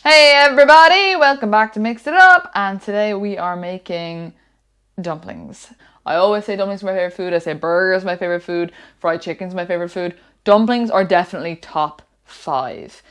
Hey everybody, welcome back to Mix It Up, and today we are making dumplings. I always say dumplings are my favorite food, I say burgers are my favorite food, fried chicken's my favorite food. Dumplings are definitely top 5.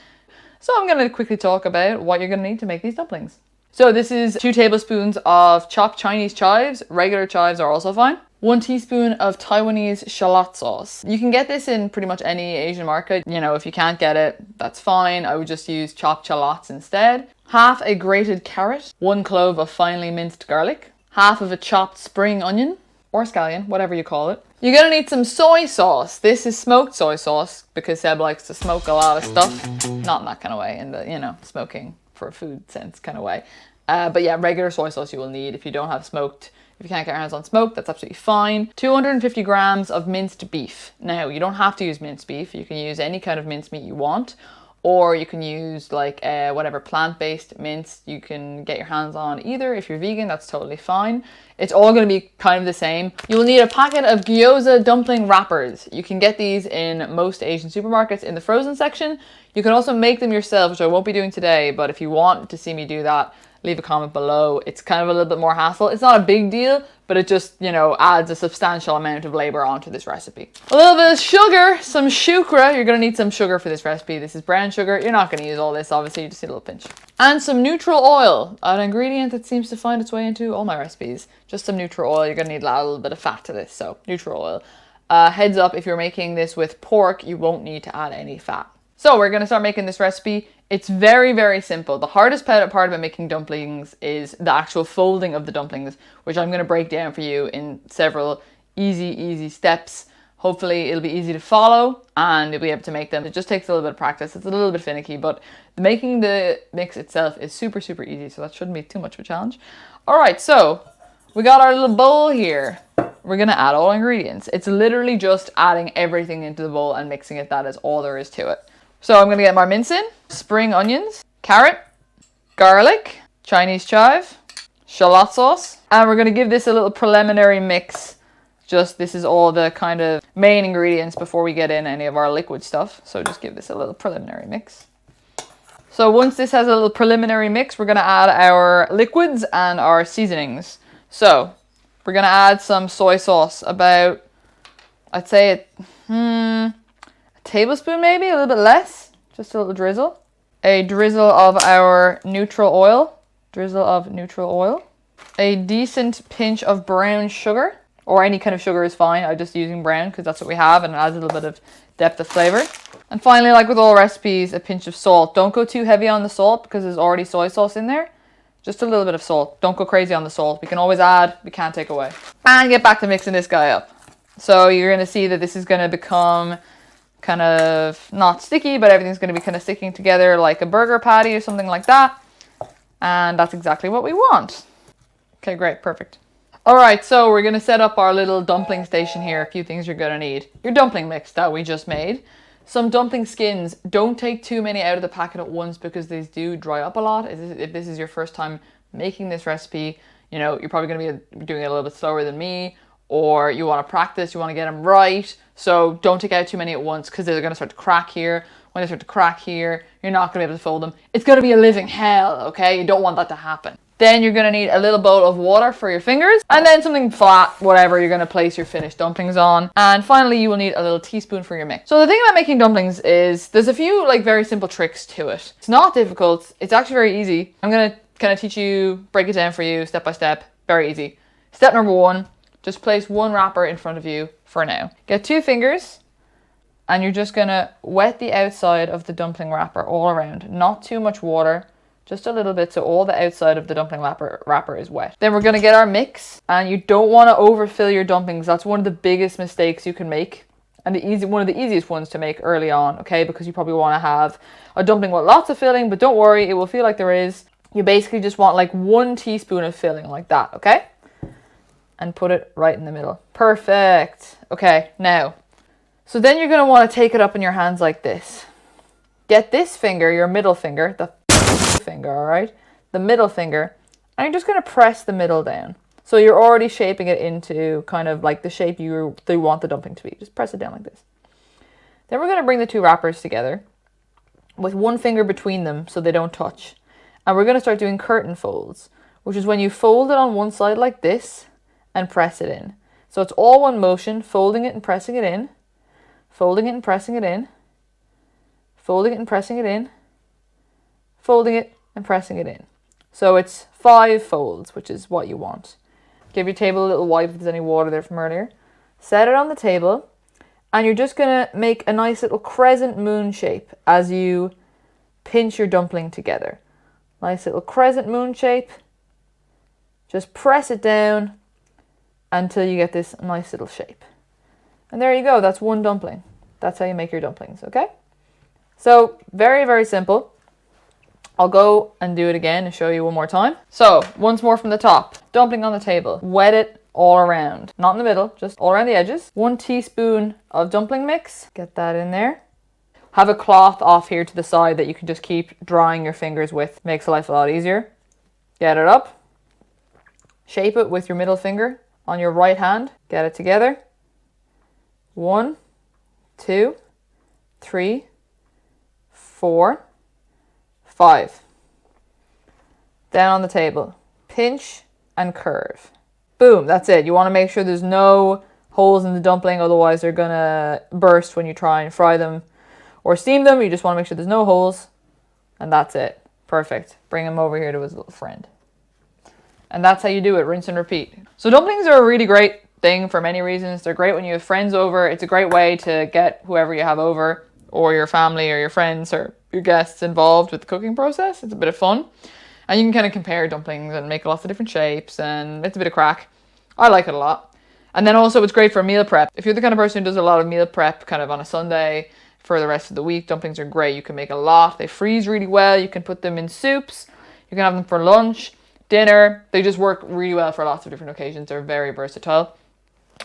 So I'm going to quickly talk about what you're going to need to make these dumplings. So this is 2 tablespoons of chopped Chinese chives, regular chives are also fine. 1 teaspoon of Taiwanese shallot sauce. You can get this in pretty much any Asian market. You know, if you can't get it, that's fine. I would just use chopped shallots instead. Half a grated carrot, 1 clove of finely minced garlic, half of a chopped spring onion, or scallion, whatever you call it. You're gonna need some soy sauce. This is smoked soy sauce because Seb likes to smoke a lot of stuff. Not in that kind of way, in the, you know, smoking for a food sense kind of way. But yeah, regular soy sauce you will need if you don't have smoked. If you can't get your hands on smoked, that's absolutely fine. 250 grams of minced beef. Now, you don't have to use minced beef. You can use any kind of minced meat you want, or you can use like whatever plant-based mince you can get your hands on either. If you're vegan, that's totally fine. It's all going to be kind of the same. You will need a packet of gyoza dumpling wrappers. You can get these in most Asian supermarkets in the frozen section. You can also make them yourself, which I won't be doing today, but if you want to see me do that, leave a comment below. It's kind of a little bit more hassle. It's not a big deal, but it just, you know, adds a substantial amount of labor onto this recipe. A little bit of sugar, some shukra. You're going to need some sugar for this recipe. This is brown sugar. You're not going to use all this, obviously. You just need a little pinch. And some neutral oil, an ingredient that seems to find its way into all my recipes. Just some neutral oil. You're going to need a little bit of fat to this, so neutral oil. Heads up, if you're making this with pork, you won't need to add any fat. So we're going to start making this recipe. It's very, very simple. The hardest part about making dumplings is the actual folding of the dumplings, which I'm going to break down for you in several easy steps. Hopefully it'll be easy to follow and you'll be able to make them. It just takes a little bit of practice. It's a little bit finicky, but making the mix itself is super easy, so that shouldn't be too much of a challenge. All right, so we got our little bowl here. We're going to add all ingredients. It's literally just adding everything into the bowl and mixing it. That is all there is to it. So I'm going to get my mince in, spring onions, carrot, garlic, Chinese chive, shallot sauce, and we're going to give this a little preliminary mix. Just this is all the kind of main ingredients before we get in any of our liquid stuff. So just give this a little preliminary mix. So once this has a little preliminary mix, we're going to add our liquids and our seasonings. So we're going to add some soy sauce, about, I'd say a tablespoon maybe, a little bit less, just a little drizzle. A drizzle of our neutral oil, a decent pinch of brown sugar, or any kind of sugar is fine. I'm just using brown because that's what we have and it adds a little bit of depth of flavor. And finally, like with all recipes, a pinch of salt. Don't go too heavy on the salt because there's already soy sauce in there. Just a little bit of salt. Don't go crazy on the salt. We can always add, we can't take away. And get back to mixing this guy up. So you're going to see that this is going to become kind of not sticky, but everything's going to be kind of sticking together like a burger patty or something like that. And that's exactly what we want. Okay, great, perfect. All right, so we're going to set up our little dumpling station here. A few things you're going to need. Your dumpling mix that we just made. Some dumpling skins. Don't take too many out of the packet at once because these do dry up a lot. If this is your first time making this recipe, you know, you're probably going to be doing it a little bit slower than me, or you want to practice, you want to get them right. So don't take out too many at once because they're going to start to crack here. When they start to crack here, you're not going to be able to fold them. It's going to be a living hell, okay? You don't want that to happen. Then you're going to need a little bowl of water for your fingers, and then something flat, whatever you're going to place your finished dumplings on. And finally, you will need a little teaspoon for your mix. So the thing about making dumplings is there's a few like very simple tricks to it. It's not difficult. It's actually very easy. I'm going to kind of teach you, break it down for you step by step. Very easy. Step number 1, just place 1 wrapper in front of you for now. Get 2 fingers, and you're just going to wet the outside of the dumpling wrapper all around. Not too much water. Just a little bit so all the outside of the dumpling wrapper is wet. Then we're going to get our mix, and you don't want to overfill your dumplings. That's one of the biggest mistakes you can make, and one of the easiest ones to make early on, okay? Because you probably want to have a dumpling with lots of filling, but don't worry, it will feel like there is. You basically just want like 1 teaspoon of filling like that, okay? And put it right in the middle. Perfect. Okay, now, so then you're going to want to take it up in your hands like this. Get this finger, your middle finger, the finger, all right? The middle finger, and you're just going to press the middle down. So you're already shaping it into kind of like the shape you want the dumpling to be. Just press it down like this. Then we're going to bring the 2 wrappers together with 1 finger between them so they don't touch. And we're going to start doing curtain folds, which is when you fold it on one side like this and press it in. So it's all one motion, folding it and pressing it in, folding it and pressing it in, folding it and pressing it in, folding it and pressing it in. So it's 5 folds, which is what you want. Give your table a little wipe if there's any water there from earlier. Set it on the table, and you're just going to make a nice little crescent moon shape as you pinch your dumpling together. Nice little crescent moon shape. Just press it down until you get this nice little shape. And there you go, that's one dumpling. That's how you make your dumplings, okay? So, very, very simple. I'll go and do it again and show you one more time. So, once more from the top. Dumpling on the table. Wet it all around. Not in the middle, just all around the edges. 1 teaspoon of dumpling mix. Get that in there. Have a cloth off here to the side that you can just keep drying your fingers with. Makes life a lot easier. Get it up. Shape it with your middle finger on your right hand. Get it together. 1, 2, 3, 4, 5. Down on the table. Pinch and curve. Boom, that's it. You want to make sure there's no holes in the dumpling, otherwise they're gonna burst when you try and fry them or steam them. You just want to make sure there's no holes, and that's it. Perfect. Bring him over here to his little friend. And that's how you do it, rinse and repeat. So dumplings are a really great thing for many reasons. They're great when you have friends over. It's a great way to get whoever you have over, or your family or your friends or your guests involved with the cooking process. It's a bit of fun. And you can kind of compare dumplings and make lots of different shapes, and it's a bit of crack. I like it a lot. And then also it's great for meal prep. If you're the kind of person who does a lot of meal prep kind of on a Sunday for the rest of the week, dumplings are great. You can make a lot. They freeze really well. You can put them in soups. You can have them for lunch, dinner. They just work really well for lots of different occasions. They're very versatile.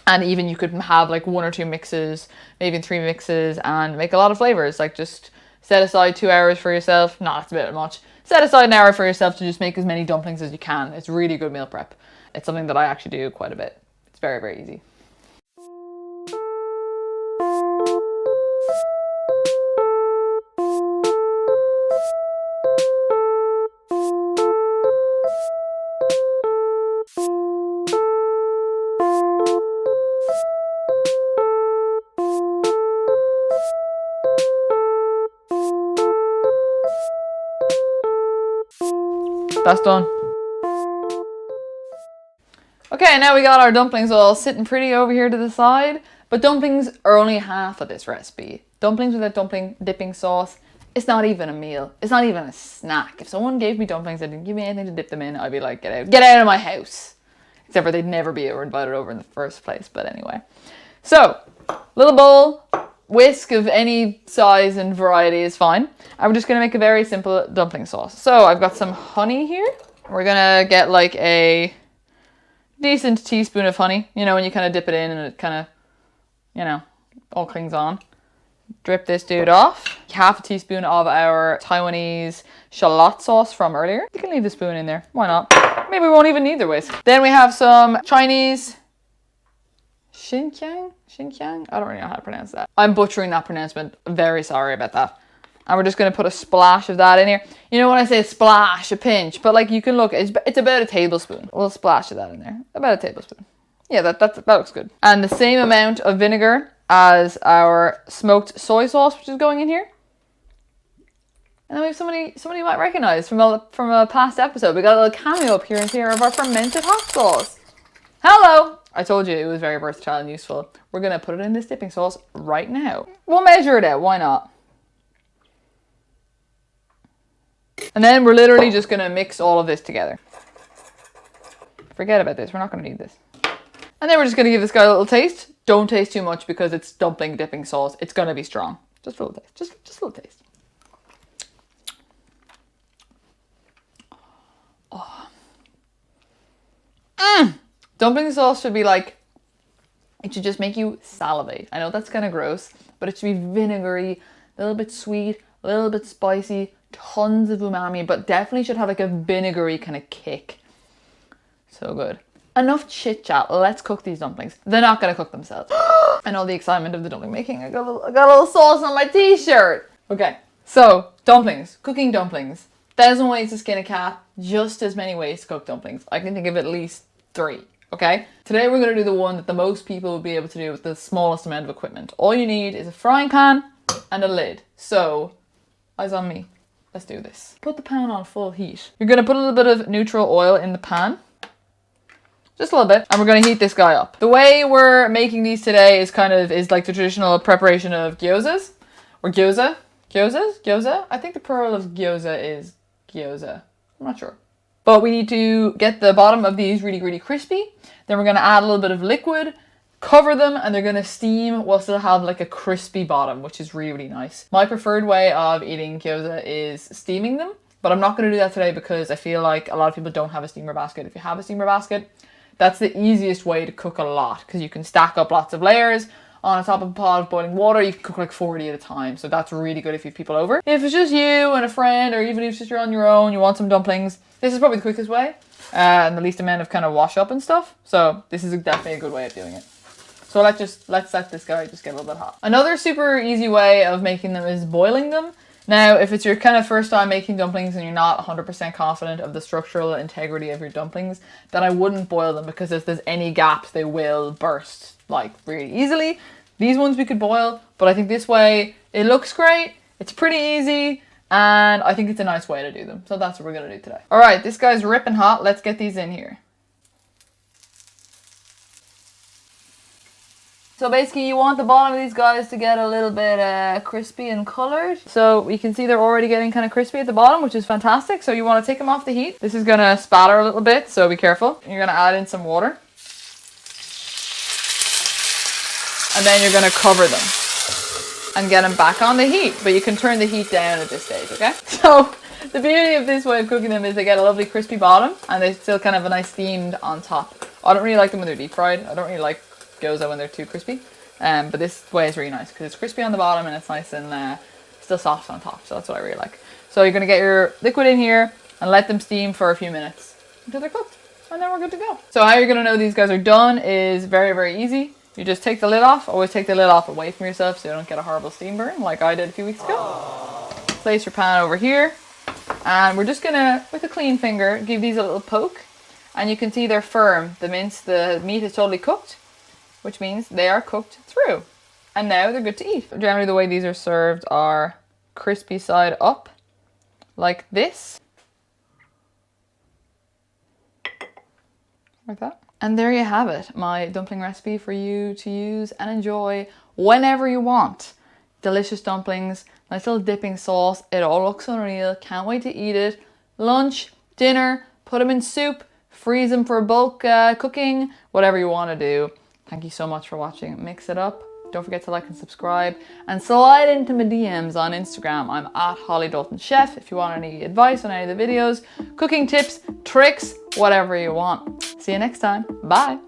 And even you could have like 1 or 2 mixes, maybe 3 mixes, and make a lot of flavors. Like just set aside 2 hours for yourself. No, that's a bit much. Set aside an hour for yourself to just make as many dumplings as you can. It's really good meal prep. It's something that I actually do quite a bit. It's very, very easy. That's done. Okay, now we got our dumplings all sitting pretty over here to the side. But dumplings are only half of this recipe. Dumplings with a dumpling dipping sauce, it's not even a meal. It's not even a snack. If someone gave me dumplings and didn't give me anything to dip them in, I'd be like, get out of my house. Except for they'd never be invited over in the first place. But anyway. So, little bowl, whisk of any size and variety is fine. And we're just going to make a very simple dumpling sauce. So I've got some honey here. We're going to get like a decent teaspoon of honey. You know, when you kind of dip it in and it kind of, you know, all clings on. Drip this dude off. Half a teaspoon of our Taiwanese shallot sauce from earlier. You can leave the spoon in there. Why not? Maybe we won't even need the whisk. Then we have some Chinese xinjiang? I don't really know how to pronounce that. I'm butchering that pronouncement. Very sorry about that. And we're just going to put a splash of that in here. You know when I say splash, a pinch, but like you can look, it's about a tablespoon. A little splash of that in there. About a tablespoon. Yeah, that looks good. And the same amount of vinegar as our smoked soy sauce, which is going in here. And then we have somebody you might recognize from a past episode. We got a little cameo appearance here of our fermented hot sauce. Hello! I told you it was very versatile and useful. We're going to put it in this dipping sauce right now. We'll measure it out, why not? And then we're literally just going to mix all of this together. Forget about this, we're not going to need this. And then we're just going to give this guy a little taste. Don't taste too much because it's dumpling dipping sauce. It's going to be strong. Just a little taste. Just a little taste. Oh. Dumpling sauce should be like, it should just make you salivate. I know that's kind of gross, but it should be vinegary, a little bit sweet, a little bit spicy, tons of umami, but definitely should have like a vinegary kind of kick. So good. Enough chit chat. Let's cook these dumplings. They're not going to cook themselves. I know the excitement of the dumpling making. I got a little sauce on my t-shirt. Okay, so dumplings, cooking dumplings. 1,000 ways to skin a cat, just as many ways to cook dumplings. I can think of at least 3, okay? Today we're gonna do the one that the most people will be able to do with the smallest amount of equipment. All you need is a frying pan and a lid. So, eyes on me. Let's do this. Put the pan on full heat. You're gonna put a little bit of neutral oil in the pan. Just a little bit. And we're gonna heat this guy up. The way we're making these today is like the traditional preparation of gyozas. Or gyoza. Gyoza? I think the plural of gyoza is gyoza. I'm not sure. But we need to get the bottom of these really, really crispy. Then we're gonna add a little bit of liquid, cover them, and they're gonna steam while still have like a crispy bottom, which is really, really nice. My preferred way of eating gyoza is steaming them, but I'm not gonna do that today because I feel like a lot of people don't have a steamer basket. If you have a steamer basket, that's the easiest way to cook a lot because you can stack up lots of layers on top of a pot of boiling water. You can cook like 40 at a time, so that's really good if you have people over. If it's just you and a friend, or even if it's just you're on your own, you want some dumplings, this is probably the quickest way and the least amount of kind of wash up and stuff. So this is definitely a good way of doing it. So let's let this guy just get a little bit hot. Another super easy way of making them is boiling them. Now, if it's your kind of first time making dumplings and you're not 100% confident of the structural integrity of your dumplings, then I wouldn't boil them because if there's any gaps, they will burst like really easily. These ones we could boil, but I think this way it looks great, it's pretty easy, and I think it's a nice way to do them. So that's what we're gonna do today. All right, this guy's ripping hot. Let's get these in here. So basically you want the bottom of these guys to get a little bit crispy and colored. So you can see they're already getting kind of crispy at the bottom, which is fantastic. So you want to take them off the heat. This is gonna spatter a little bit, so be careful. You're gonna add in some water. And then you're gonna cover them and get them back on the heat. But you can turn the heat down at this stage, okay? So the beauty of this way of cooking them is they get a lovely crispy bottom and they still kind of a nice steamed on top. I don't really like them when they're deep fried. I don't really like gyoza when they're too crispy. But this way is really nice because it's crispy on the bottom and it's nice and still soft on top. So that's what I really like. So you're gonna get your liquid in here and let them steam for a few minutes until they're cooked. And then we're good to go. So how you're gonna know these guys are done is very, very easy. You just take the lid off. Always take the lid off away from yourself so you don't get a horrible steam burn like I did a few weeks ago. Place your pan over here. And we're just gonna, with a clean finger, give these a little poke. And you can see they're firm. The meat is totally cooked, which means they are cooked through. And now they're good to eat. Generally the way these are served are crispy side up, like this. Like that. And there you have it, my dumpling recipe for you to use and enjoy whenever you want. Delicious dumplings, nice little dipping sauce. It all looks unreal. Can't wait to eat it. Lunch, dinner, put them in soup, freeze them for bulk cooking, whatever you want to do. Thank you so much for watching. Mix it up. Don't forget to like and subscribe. And slide into my DMs on Instagram. I'm at Holly Dalton Chef if you want any advice on any of the videos, cooking tips, tricks, whatever you want. See you next time. Bye.